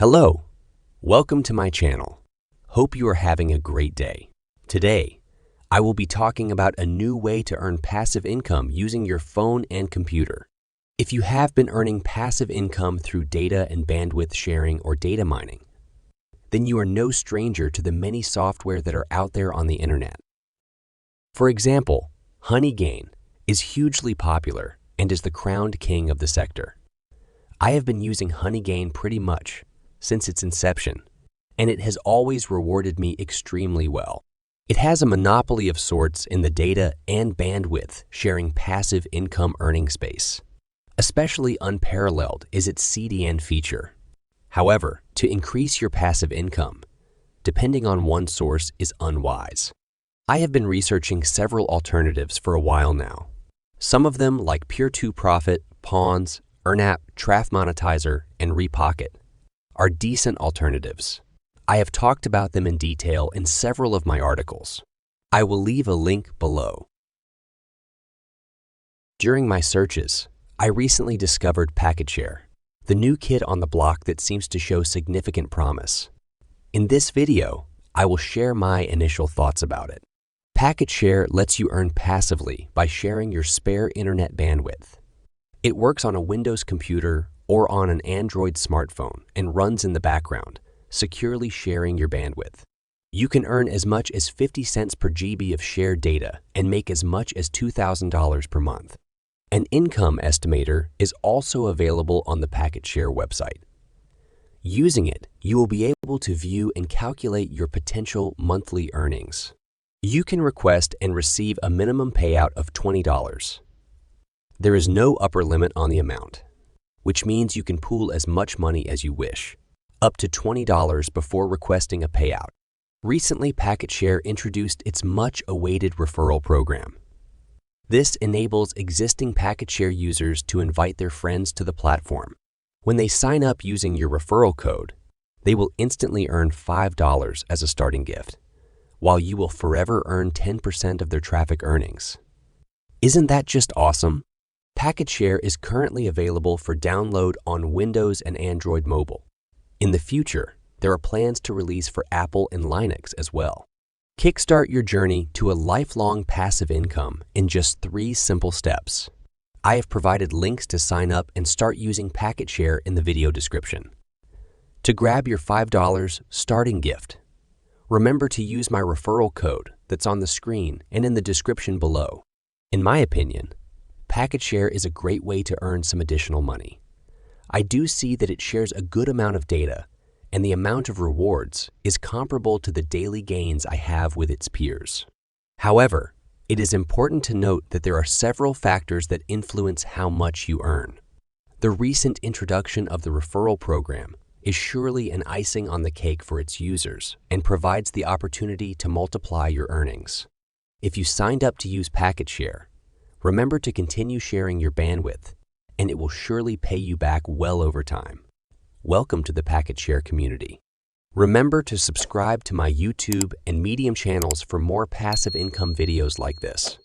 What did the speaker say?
Hello, welcome to my channel. Hope you are having a great day. Today, I will be talking about a new way to earn passive income using your phone and computer. If you have been earning passive income through data and bandwidth sharing or data mining, then you are no stranger to the many software that are out there on the internet. For example, Honeygain is hugely popular and is the crowned king of the sector. I have been using Honeygain pretty much since its inception, and it has always rewarded me extremely well. It has a monopoly of sorts in the data and bandwidth sharing passive income earning space. Especially unparalleled is its CDN feature. However, to increase your passive income, depending on one source is unwise. I have been researching several alternatives for a while now. Some of them, like Peer-to-Profit, Pawns, earnapp, Traf Monetizer, and Repocket, are decent alternatives. I have talked about them in detail in several of my articles. I will leave a link below. During my searches, I recently discovered PacketShare, the new kid on the block that seems to show significant promise. In this video, I will share my initial thoughts about it. PacketShare lets you earn passively by sharing your spare internet bandwidth. It works on a Windows computer or on an Android smartphone and runs in the background, securely sharing your bandwidth. You can earn as much as 50 cents per GB of shared data and make as much as $2,000 per month. An income estimator is also available on the PacketShare website. Using it, you will be able to view and calculate your potential monthly earnings. You can request and receive a minimum payout of $20. There is no upper limit on the amount, which means you can pool as much money as you wish, up to $20 before requesting a payout. Recently, PacketShare introduced its much-awaited referral program. This enables existing PacketShare users to invite their friends to the platform. When they sign up using your referral code, they will instantly earn $5 as a starting gift, while you will forever earn 10% of their traffic earnings. Isn't that just awesome? PacketShare is currently available for download on Windows and Android mobile. In the future, there are plans to release for Apple and Linux as well. Kickstart your journey to a lifelong passive income in just 3 simple steps. I have provided links to sign up and start using PacketShare in the video description. To grab your $5 starting gift, remember to use my referral code that's on the screen and in the description below. In my opinion, PacketShare is a great way to earn some additional money. I do see that it shares a good amount of data, and the amount of rewards is comparable to the daily gains I have with its peers. However, it is important to note that there are several factors that influence how much you earn. The recent introduction of the referral program is surely an icing on the cake for its users and provides the opportunity to multiply your earnings. If you signed up to use PacketShare, remember to continue sharing your bandwidth, and it will surely pay you back well over time. Welcome to the PacketShare community. Remember to subscribe to my YouTube and Medium channels for more passive income videos like this.